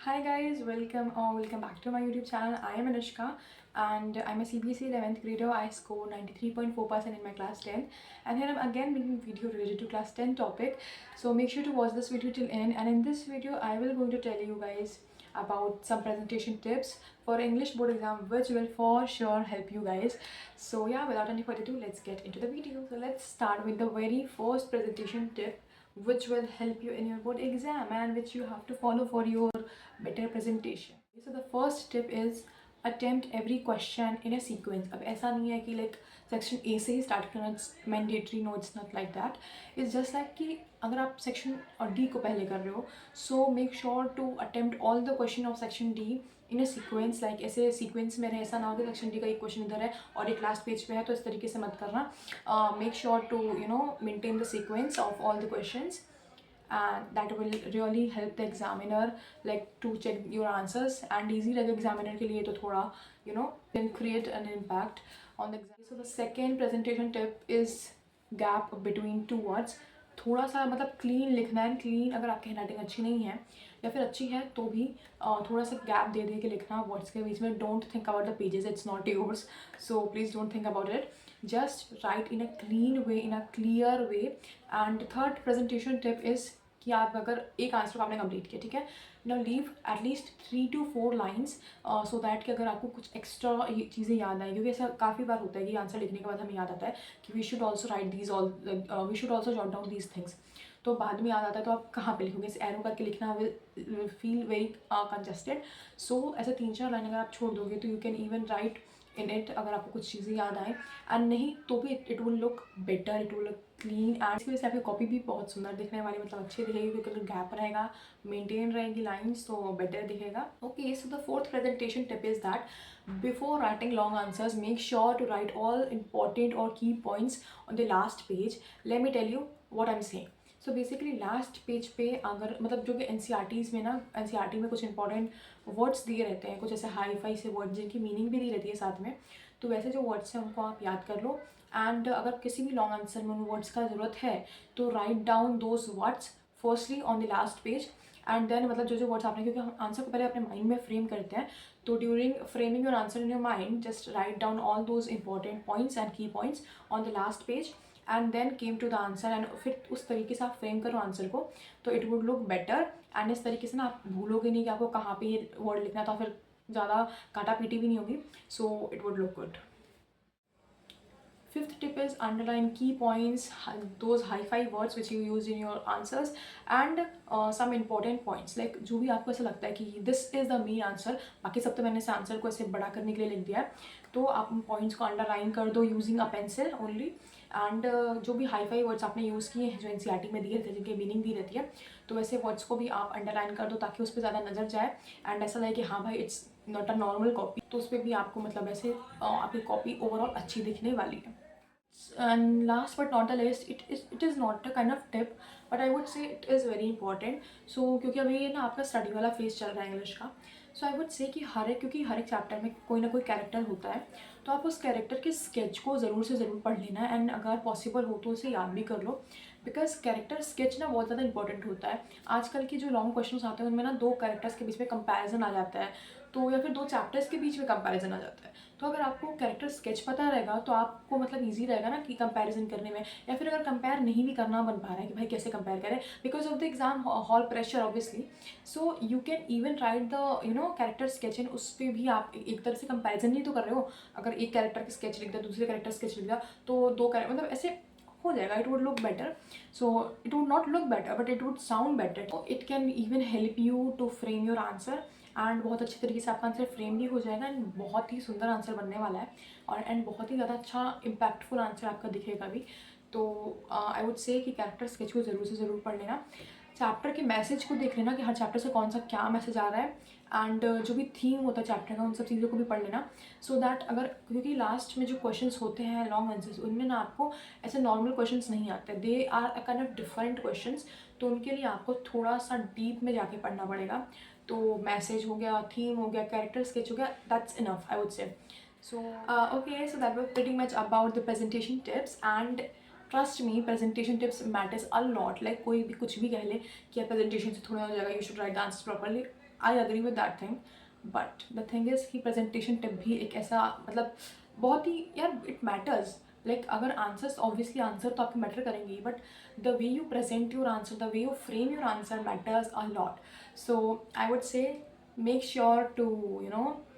Hi guys, welcome back to my YouTube channel. I am Anushka and I'm a CBSE 11th grader. I scored 93.4% in my class 10 and here I'm again making a video related to class 10 topic. So make sure to watch this video till end, and in this video I will going to tell you guys about some presentation tips for English board exam which will for sure help you guys. So yeah, without any further ado, let's get into the video. So let's start with the very first presentation tip which will help you in your board exam and which you have to follow for your better presentation. So the first tip is attempt every question in a sequence. अब ऐसा नहीं है कि like section A से ही start करना, it's mandatory, no it's not like that. It's just like कि अगर आप section D को पहले कर रहे हो, so make sure to attempt all the question of section D in a sequence, like ऐसे सीक्वेंस में रहे, ऐसा ना हो कि सेक्शन डी का एक क्वेश्चन इधर है और एक लास्ट पेज पे है, तो इस तरीके से मत करना. Make sure to maintain the sequence of all the questions and that will really help the examiner like to check your answers, and easy लगे examiner के लिए तो थोड़ा can create an impact on the exam. So the second presentation tip is gap between two words. थोड़ा सा मतलब clean लिखना है. क्लीन अगर आपकी हैंडराइटिंग अच्छी नहीं है या फिर अच्छी है तो भी थोड़ा सा गैप दे दे के लिखना वर्ड्स के बीच में. Don't think about the pages, it's not yours, so please don't think about it. Just right in a clean way, in a clear way. And third presentation tip is कि आप अगर एक answer को आपने complete किया, ठीक है, now leave at least 3 to 4 lines so that कि अगर आपको कुछ एक्स्ट्रा चीज़ें याद आए, क्योंकि ऐसा काफ़ी बार होता है कि आंसर लिखने के बाद हमें याद आता है कि we should also write these all, we should also jot down these things. तो बाद में याद आता है तो आप कहाँ पे लिखोगे, इस एरो करके लिखना विल फील वेरी कंजस्टेड. सो ऐसे 3-4 लाइन अगर आप छोड़ दोगे तो you can even right in it अगर आपको कुछ चीज़ें याद आए, एंड नहीं तो भी it will look better, it will look clean. And इसकी वजह से आपकी कॉपी भी बहुत सुंदर दिखने वाली, मतलब अच्छी दिखेगी, क्योंकि अगर गैप रहेगा, मेंटेन रहेगी लाइन्स, तो बेटर दिखेगा. Okay, so the fourth presentation tip is that before writing long answers make sure to write all important और key points on the last page. Let me tell you what I am saying. So basically last page पे अगर मतलब जो कि N में ना, N में कुछ इंपॉर्टेंट वर्ड्स दिए रहते हैं, कुछ ऐसे हाई फाई से वर्ड्स जिनकी मीनिंग भी दी रहती है साथ में, तो वैसे जो वर्ड्स हैं उनको आप याद कर लो. एंड अगर किसी भी लॉन्ग आंसर में उन वर्ड्स का ज़रूरत है तो write down those words firstly on the last page. And then मतलब जो जो वर्ड्स आपने, क्योंकि हम आंसर को पहले अपने माइंड में फ्रेम करते हैं, तो during framing your answer in your mind just write down all those important points and key points on the last page and then came to the answer. एंड फिर उस तरीके से आप फ्रेम करो आंसर को, तो it would look better. And इस तरीके से ना आप भूलोगे नहीं कि आपको कहाँ पे ये वर्ड लिखना था, फिर ज़्यादा काटा पीटी भी नहीं होगी. सो it would look good. Fifth tip is underline key points, those high-fi words which you use in your answers, and some important points, like जो भी आपको ऐसा लगता है कि this is the main answer. बाकी सब तो मैंने इस आंसर को ऐसे बड़ा करने के लिए लिख दिया है, तो आप पॉइंट्स को अंडरलाइन कर दो using a pencil only. And जो भी हाई-फाई वर्ड्स आपने यूज़ किए हैं जो एनसीईआरटी में दिए थे, जिनकी मीनिंग दी रहती है, तो वैसे वर्ड्स को भी आप अंडरलाइन कर दो ताकि उस पर ज़्यादा नज़र जाए एंड ऐसा लगे कि हाँ भाई it's not a normal copy, तो उस पर भी आपको मतलब ऐसे आपकी कॉपी ओवरऑल अच्छी दिखने वाली है. And last but not the least, it is not a kind of tip, but I would say it is very important. So क्योंकि अभी ये ना आपका स्टडी वाला फेज चल रहा है इंग्लिश का, सो आई वुड से कि क्योंकि हर एक चैप्टर में कोई ना कोई कैरेक्टर होता है, तो आप उस कैरेक्टर के स्केच को ज़रूर से ज़रूर पढ़ लेना. एंड अगर पॉसिबल हो तो उसे याद भी कर लो, बिकॉज कैरेक्टर स्केच ना बहुत ज़्यादा इंपॉर्टेंट होता है. आजकल की जो लॉन्ग क्वेश्चन आते हैं उनमें ना 2 कैरेक्टर्स के बीच में कंपैरिजन आ जाता है, तो या फिर 2 चैप्टर्स के बीच में कंपैरिजन आ जाता है. तो अगर आपको कैरेक्टर स्केच पता रहेगा तो आपको मतलब ईजी रहेगा ना कि कंपैरिजन करने में. या फिर अगर कंपेयर नहीं भी करना बन पा रहा है कि भाई कैसे कंपेयर करें because of the exam hall pressure obviously, so you can even write the character sketch in. उस पर भी आप एक तरह से कंपेरिजन नहीं तो कर रहे हो. अगर एक कैरेक्टर का स्केच लिख दिया, दूसरे कैरेक्टर स्केच लिख दिया, तो 2 मतलब ऐसे हो जाएगा. It would look better. So it would not look better but it would sound better. It can even help you to frame your answer, and बहुत अच्छी तरीके से आपका आंसर फ्रेम भी हो जाएगा एंड बहुत ही सुंदर आंसर बनने वाला है, और एंड बहुत ही ज़्यादा अच्छा इम्पैक्टफुल आंसर आपका दिखेगा भी. तो आई वुड से कि कैरेक्टर स्केच को ज़रूर से ज़रूर पढ़ लेना. चैप्टर के मैसेज को देख लेना कि हर चैप्टर से कौन सा क्या मैसेज आ रहा है, एंड जो भी थीम होता है चैप्टर का उन सब चीज़ों को भी पढ़ लेना. सो दैट अगर, क्योंकि लास्ट में जो क्वेश्चंस होते हैं लॉन्ग आंसर्स, उनमें ना आपको ऐसे नॉर्मल क्वेश्चंस नहीं आते, they are a kind of different questions. तो उनके लिए आपको थोड़ा सा डीप में जाके पढ़ना पड़ेगा. तो मैसेज हो गया, थीम हो गया, कैरेक्टर स्केच हो गया, that's enough I would say. So okay, so that was pretty much about the presentation tips, and trust me, presentation tips matters a lot. Like कोई भी कुछ भी कह ले कि यार presentation से थोड़ा हो जाएगा, you should write the answers properly. I agree with that thing, but the thing is कि प्रेजेंटेशन टिप भी एक ऐसा मतलब बहुत ही यार इट मैटर्स। लाइक अगर आंसर्स ऑब्वियसली आंसर तो आपके मैटर करेंगे, but the way you present your answer, the way you frame your answer matters a lot. So I would say make sure to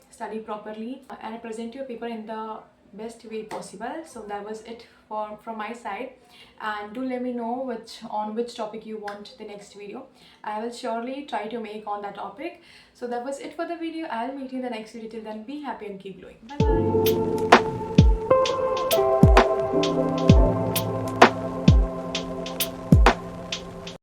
study properly and present your paper in the best way possible. So that was it from my side, and do let me know which topic you want the next video. I will surely try to make on that topic. So that was it for the video. I'll meet you in the next video. Till then, be happy and keep glowing. Bye bye.